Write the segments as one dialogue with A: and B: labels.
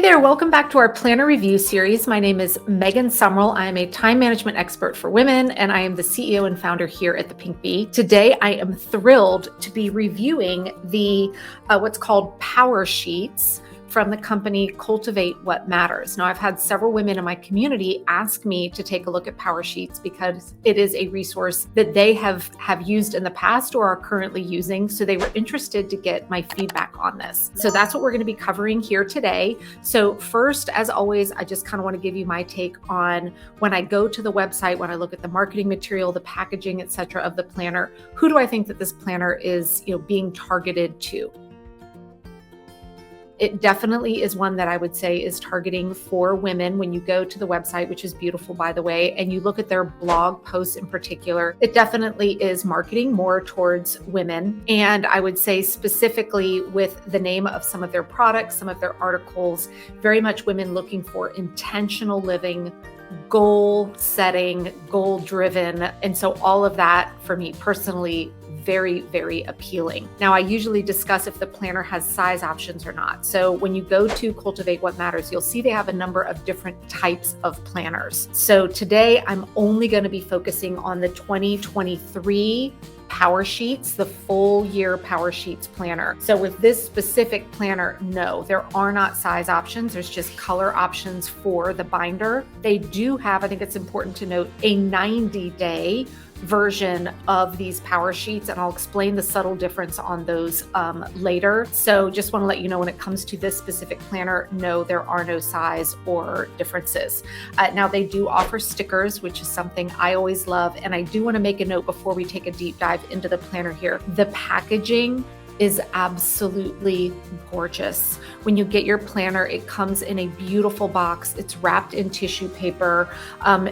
A: there, welcome back to our planner review series. My name is Megan Sumrell. I am a time management expert for women, and I am the CEO and founder here at the Pink Bee. Today, I am thrilled to be reviewing the what's called Powersheets from the company Cultivate What Matters. Now, I've had several women in my community ask me to take a look at Powersheets because it is a resource that they have used in the past or are currently using. So they were interested to get my feedback on this. So that's what we're going to be covering here today. So first, as always, I just kind of want to give you my take on when I go to the website, when I look at the marketing material, the packaging, etc. of the planner, who do I think that this planner is, being targeted to? It definitely is one that I would say is targeting for women. When you go to the website, which is beautiful, by the way, and you look at their blog posts in particular, it definitely is marketing more towards women. And I would say specifically with the name of some of their products, some of their articles, very much women looking for intentional living, goal setting, goal driven. And so all of that for me personally, very, very appealing. Now, I usually discuss if the planner has size options or not. So when you go to Cultivate What Matters, you'll see they have a number of different types of planners. So today I'm only going to be focusing on the 2023 Powersheets, the full year Powersheets planner. So with this specific planner, no, there are not size options. There's just color options for the binder. They do have, I think it's important to note, a 90-day version of these Powersheets, and I'll explain the subtle difference on those later. So just want to let you know when it comes to this specific planner, no, there are no size or differences. Now they do offer stickers, which is something I always love. And I do want to make a note before we take a deep dive into the planner here. The packaging is absolutely gorgeous. When you get your planner, it comes in a beautiful box. It's wrapped in tissue paper,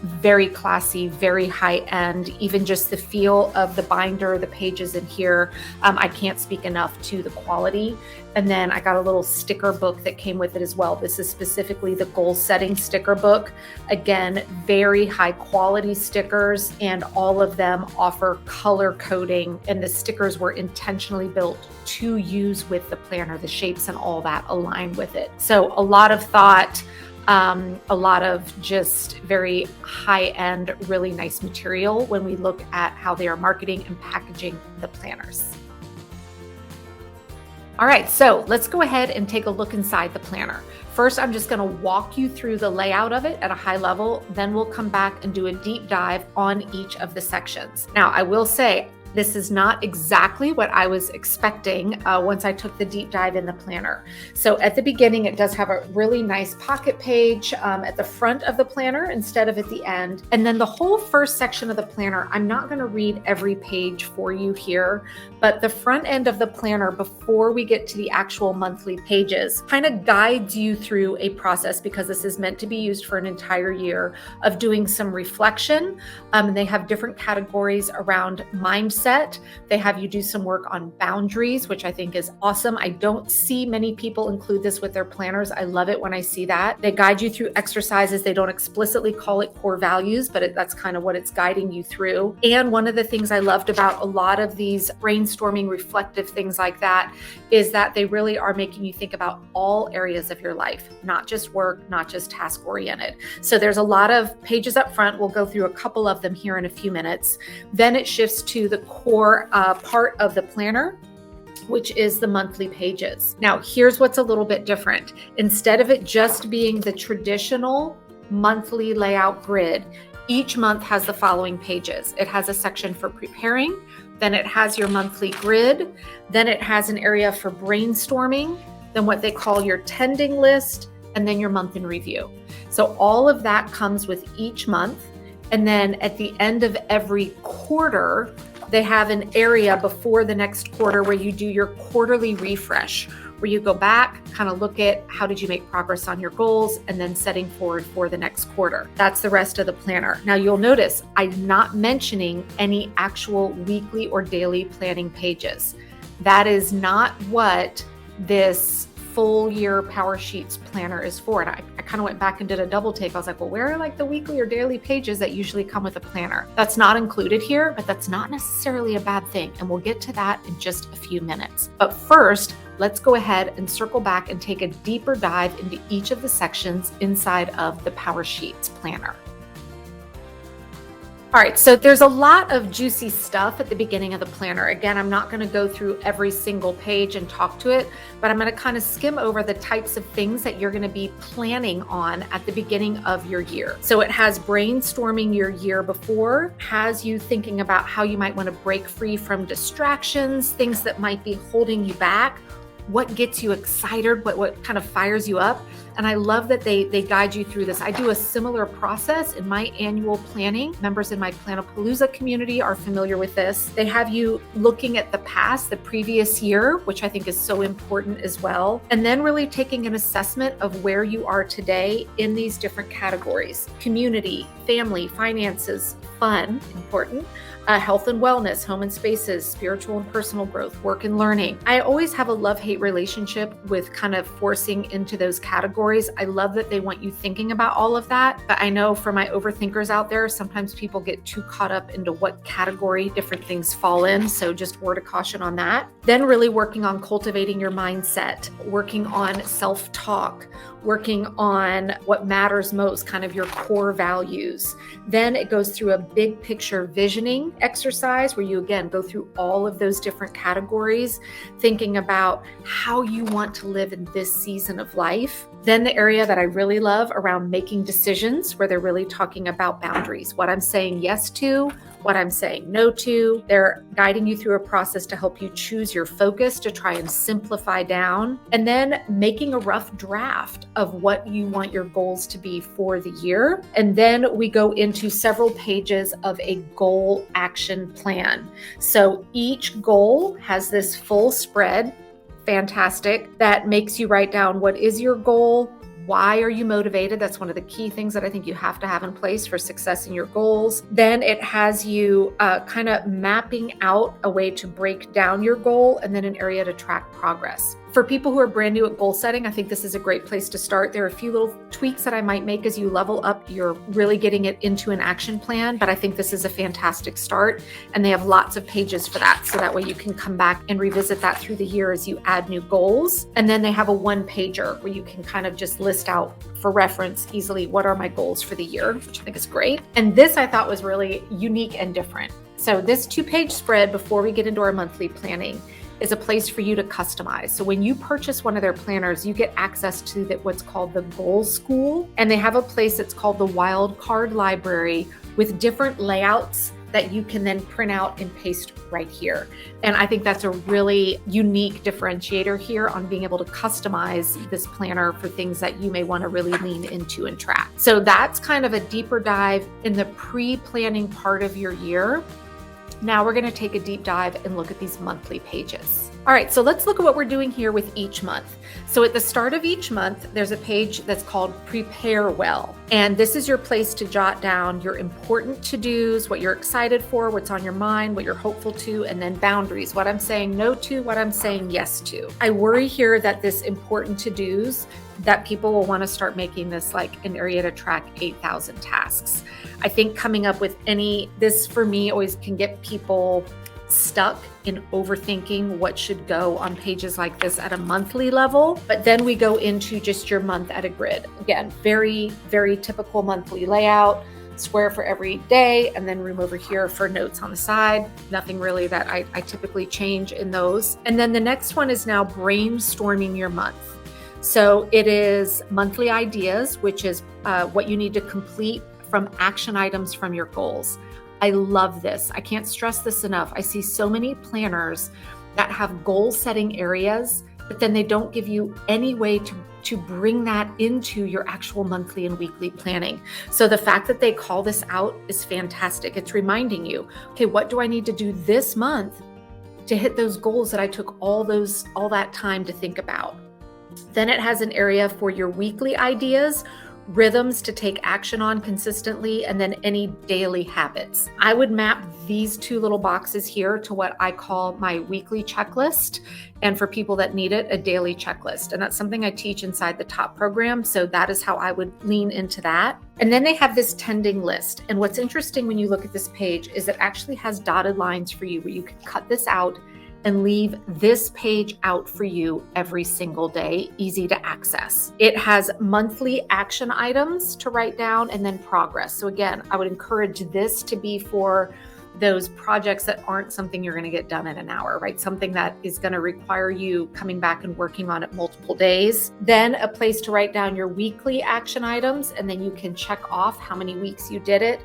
A: very classy, very high end. Even just the feel of the binder, the pages in here, I can't speak enough to the quality. And then I got a little sticker book that came with it as well. This is specifically the goal setting sticker book. Again, very high quality stickers, and all of them offer color coding. And the stickers were intentionally built to use with the planner. The shapes and all that align with it. So a lot of thought, a lot of just very high-end, really nice material when we look at how they are marketing and packaging the planners. All right, so let's go ahead and take a look inside the planner. First, I'm just going to walk you through the layout of it at a high level. Then we'll come back and do a deep dive on each of the sections. Now, I will say, this is not exactly what I was expecting once I took the deep dive in the planner. So at the beginning, it does have a really nice pocket page at the front of the planner instead of at the end. And then the whole first section of the planner, I'm not going to read every page for you here, but the front end of the planner before we get to the actual monthly pages kind of guides you through a process, because this is meant to be used for an entire year, of doing some reflection. And they have different categories around mindset. They have you do some work on boundaries, which I think is awesome. I don't see many people include this with their planners. I love it when I see that. They guide you through exercises. They don't explicitly call it core values, but that's kind of what it's guiding you through. And one of the things I loved about a lot of these brainstorming, reflective things like that is that they really are making you think about all areas of your life, not just work, not just task oriented. So there's a lot of pages up front. We'll go through a couple of them here in a few minutes. Then it shifts to the core part of the planner, which is the monthly pages. Now, here's what's a little bit different. Instead of it just being the traditional monthly layout grid, each month has the following pages. It has a section for preparing, then it has your monthly grid, then it has an area for brainstorming, then what they call your tending list, and then your month in review. So all of that comes with each month. And then at the end of every quarter, they have an area before the next quarter where you do your quarterly refresh, where you go back, kind of look at how did you make progress on your goals, and then setting forward for the next quarter. That's the rest of the planner. Now you'll notice I'm not mentioning any actual weekly or daily planning pages. That is not what this full year Powersheets planner is for. And I kind of went back and did a double take. I was like, well, where are like the weekly or daily pages that usually come with a planner? That's not included here, but that's not necessarily a bad thing. And we'll get to that in just a few minutes. But first, let's go ahead and circle back and take a deeper dive into each of the sections inside of the Powersheets planner. All right, so there's a lot of juicy stuff at the beginning of the planner. Again, I'm not going to go through every single page and talk to it, but I'm going to kind of skim over the types of things that you're going to be planning on at the beginning of your year. So it has brainstorming your year before, has you thinking about how you might want to break free from distractions, things that might be holding you back, what gets you excited, what kind of fires you up. And I love that they guide you through this. I do a similar process in my annual planning. Members in my Planapalooza community are familiar with this. They have you looking at the past, the previous year, which I think is so important as well. And then really taking an assessment of where you are today in these different categories: community, family, finances, fun, important, health and wellness, home and spaces, spiritual and personal growth, work and learning. I always have a love-hate relationship with kind of forcing into those categories. I love that they want you thinking about all of that, but I know for my overthinkers out there, sometimes people get too caught up into what category different things fall in. So just word of caution on that. Then really working on cultivating your mindset, working on self-talk, working on what matters most, kind of your core values. Then it goes through a big picture visioning exercise where you again go through all of those different categories, thinking about how you want to live in this season of life. Then the area that I really love around making decisions, where they're really talking about boundaries, what I'm saying yes to, what I'm saying no to. They're guiding you through a process to help you choose your focus, to try and simplify down, and then making a rough draft of what you want your goals to be for the year. And then we go into several pages of a goal action plan. So each goal has this full spread, fantastic, that makes you write down what is your goal. Why are you motivated? That's one of the key things that I think you have to have in place for success in your goals. Then it has you kind of mapping out a way to break down your goal and then an area to track progress. For people who are brand new at goal setting, I think this is a great place to start. There are a few little tweaks that I might make as you level up. You're really getting it into an action plan, but I think this is a fantastic start. And they have lots of pages for that. So that way you can come back and revisit that through the year as you add new goals. And then they have a one-pager where you can kind of just list out for reference easily, what are my goals for the year, which I think is great. And this I thought was really unique and different. So this 2-page spread before we get into our monthly planning is a place for you to customize. So when you purchase one of their planners, you get access to what's called the Goal School. And they have a place that's called the Wild Card Library with different layouts that you can then print out and paste right here. And I think that's a really unique differentiator here on being able to customize this planner for things that you may want to really lean into and track. So that's kind of a deeper dive in the pre-planning part of your year. Now we're going to take a deep dive and look at these monthly pages. All right, so let's look at what we're doing here with each month. So at the start of each month, there's a page that's called Prepare Well. And this is your place to jot down your important to-dos, what you're excited for, what's on your mind, what you're hopeful to, and then boundaries, what I'm saying no to, what I'm saying yes to. I worry here that this important to-dos, that people will want to start making this like an area to track 8,000 tasks. I think coming up with this for me always can get people stuck in overthinking what should go on pages like this at a monthly level. But then we go into just your month at a grid. Again, very, very typical monthly layout, square for every day, and then room over here for notes on the side. Nothing really that I typically change in those. And then the next one is now brainstorming your month. So it is monthly ideas, which is what you need to complete from action items from your goals. I love this. I can't stress this enough. I see so many planners that have goal setting areas, but then they don't give you any way to bring that into your actual monthly and weekly planning. So the fact that they call this out is fantastic. It's reminding you, okay, what do I need to do this month to hit those goals that I took all that time to think about? Then it has an area for your weekly ideas, rhythms to take action on consistently, and then any daily habits. I would map these 2 little boxes here to what I call my weekly checklist. And for people that need it, a daily checklist. And that's something I teach inside the top program. So that is how I would lean into that. And then they have this tending list. And what's interesting when you look at this page is it actually has dotted lines for you where you can cut this out and leave this page out for you every single day, easy to access. It has monthly action items to write down and then progress. So again, I would encourage this to be for those projects that aren't something you're going to get done in an hour, right? Something that is going to require you coming back and working on it multiple days. Then a place to write down your weekly action items, and then you can check off how many weeks you did it.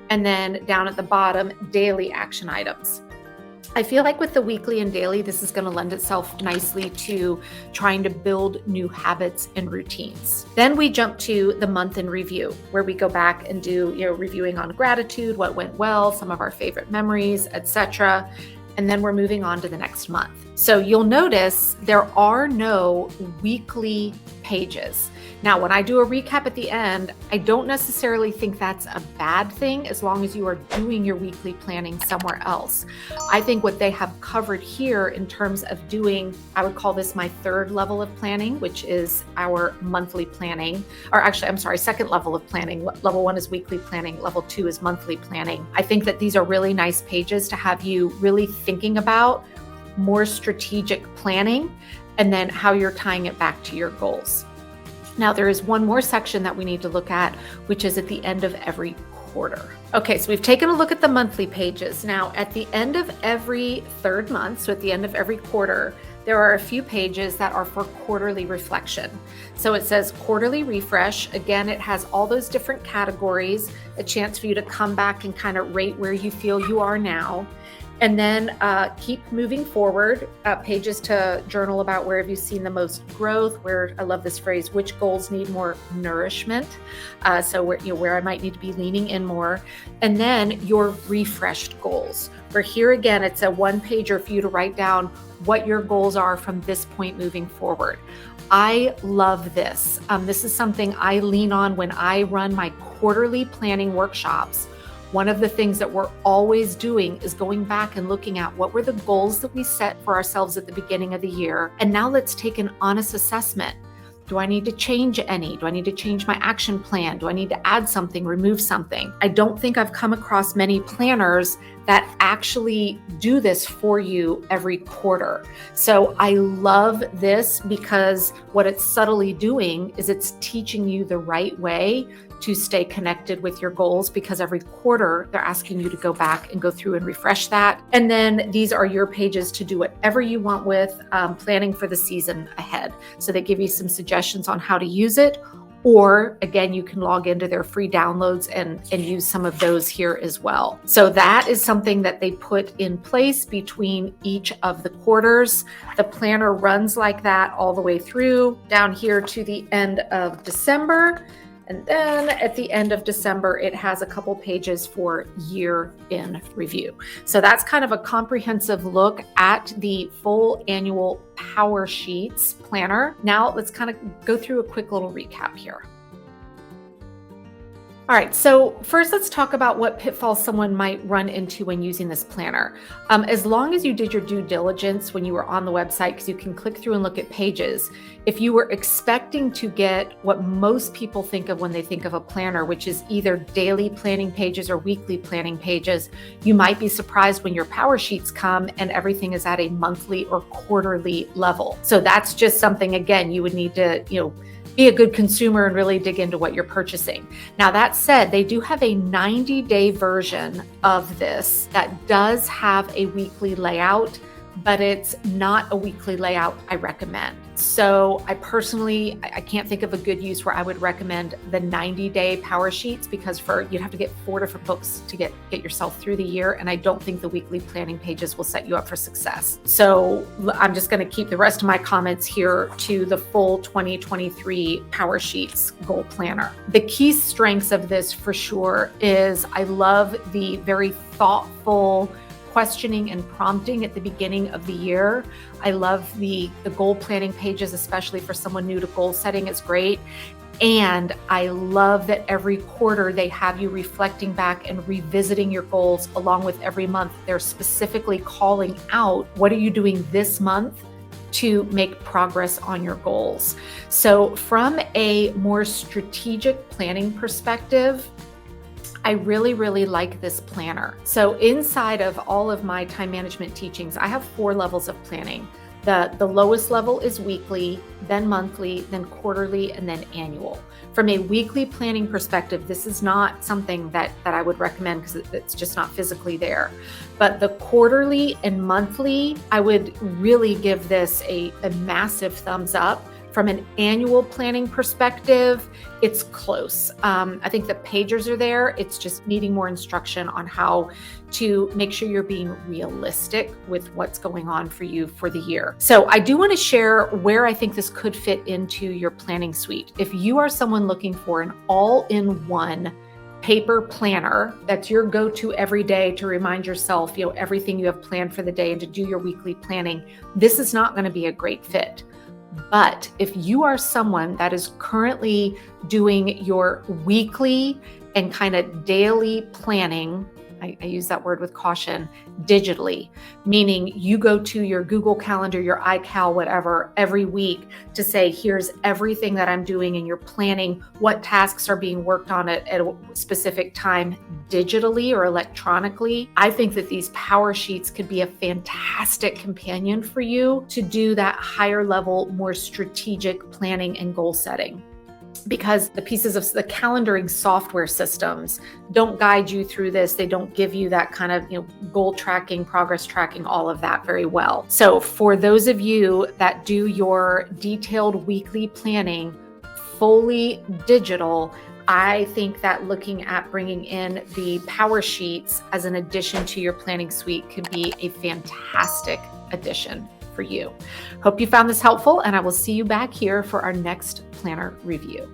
A: And then down at the bottom, daily action items. I feel like with the weekly and daily, this is going to lend itself nicely to trying to build new habits and routines. Then we jump to the month in review, where we go back and do, reviewing on gratitude, what went well, some of our favorite memories, etc. And then we're moving on to the next month. So you'll notice there are no weekly pages. Now, when I do a recap at the end, I don't necessarily think that's a bad thing as long as you are doing your weekly planning somewhere else. I think what they have covered here in terms of doing, I would call this my third level of planning, which is our monthly planning, or actually, I'm sorry, second level of planning. Level 1 is weekly planning. Level 2 is monthly planning. I think that these are really nice pages to have you really thinking about more strategic planning and then how you're tying it back to your goals. Now, there is one more section that we need to look at, which is at the end of every quarter. Okay, so we've taken a look at the monthly pages. Now, at the end of every third month, so at the end of every quarter, there are a few pages that are for quarterly reflection. So it says quarterly refresh. Again, it has all those different categories, a chance for you to come back and kind of rate where you feel you are now. And then keep moving forward, pages to journal about where have you seen the most growth, where I love this phrase, which goals need more nourishment. So where I might need to be leaning in more. And then your refreshed goals, where here again, it's a one pager for you to write down what your goals are from this point moving forward. I love this. This is something I lean on when I run my quarterly planning workshops. One of the things that we're always doing is going back and looking at what were the goals that we set for ourselves at the beginning of the year. And now let's take an honest assessment. Do I need to change any? Do I need to change my action plan? Do I need to add something, remove something? I don't think I've come across many planners that actually do this for you every quarter. So I love this because what it's subtly doing is it's teaching you the right way to stay connected with your goals, because every quarter they're asking you to go back and go through and refresh that. And then these are your pages to do whatever you want with planning for the season ahead. So they give you some suggestions on how to use it. Or again, you can log into their free downloads and use some of those here as well. So that is something that they put in place between each of the quarters. The planner runs like that all the way through down here to the end of December. And then at the end of December, it has a couple pages for year in review. So that's kind of a comprehensive look at the full annual Powersheets planner. Now let's kind of go through a quick little recap here. All right, so first let's talk about what pitfalls someone might run into when using this planner. As long as you did your due diligence when you were on the website, because you can click through and look at pages, if you were expecting to get what most people think of when they think of a planner, which is either daily planning pages or weekly planning pages, you might be surprised when your Powersheets come and everything is at a monthly or quarterly level. So that's just something, again, you would need to, be a good consumer and really dig into what you're purchasing. Now, that said, they do have a 90-day version of this that does have a weekly layout, but it's not a weekly layout I recommend. So I personally can't think of a good use where I would recommend the 90-day Powersheets, because you'd have to get 4 different books to get yourself through the year. And I don't think the weekly planning pages will set you up for success. So I'm just going to keep the rest of my comments here to the full 2023 Powersheets Goal Planner. The key strengths of this for sure is I love the very thoughtful questioning and prompting at the beginning of the year. I love the goal planning pages, especially for someone new to goal setting, is great. And I love that every quarter they have you reflecting back and revisiting your goals along with every month. They're specifically calling out, what are you doing this month to make progress on your goals? So from a more strategic planning perspective, I really, really like this planner. So inside of all of my time management teachings, I have 4 levels of planning. The lowest level is weekly, then monthly, then quarterly, and then annual. From a weekly planning perspective, this is not something that I would recommend because it's just not physically there. But the quarterly and monthly, I would really give this a massive thumbs up. From an annual planning perspective, it's close. I think the pages are there. It's just needing more instruction on how to make sure you're being realistic with what's going on for you for the year. So I do want to share where I think this could fit into your planning suite. If you are someone looking for an all-in-one paper planner that's your go-to every day to remind yourself, everything you have planned for the day and to do your weekly planning, this is not going to be a great fit. But if you are someone that is currently doing your weekly and kind of daily planning, I use that word with caution, digitally, meaning you go to your Google Calendar, your iCal, whatever, every week to say, here's everything that I'm doing, and you're planning what tasks are being worked on at a specific time digitally or electronically. I think that these power sheets could be a fantastic companion for you to do that higher level, more strategic planning and goal setting. Because the pieces of the calendaring software systems don't guide you through this. They don't give you that kind of, goal tracking, progress tracking, all of that very well. So for those of you that do your detailed weekly planning fully digital, I think that looking at bringing in the power sheets as an addition to your planning suite could be a fantastic addition for you. Hope you found this helpful, and I will see you back here for our next planner review.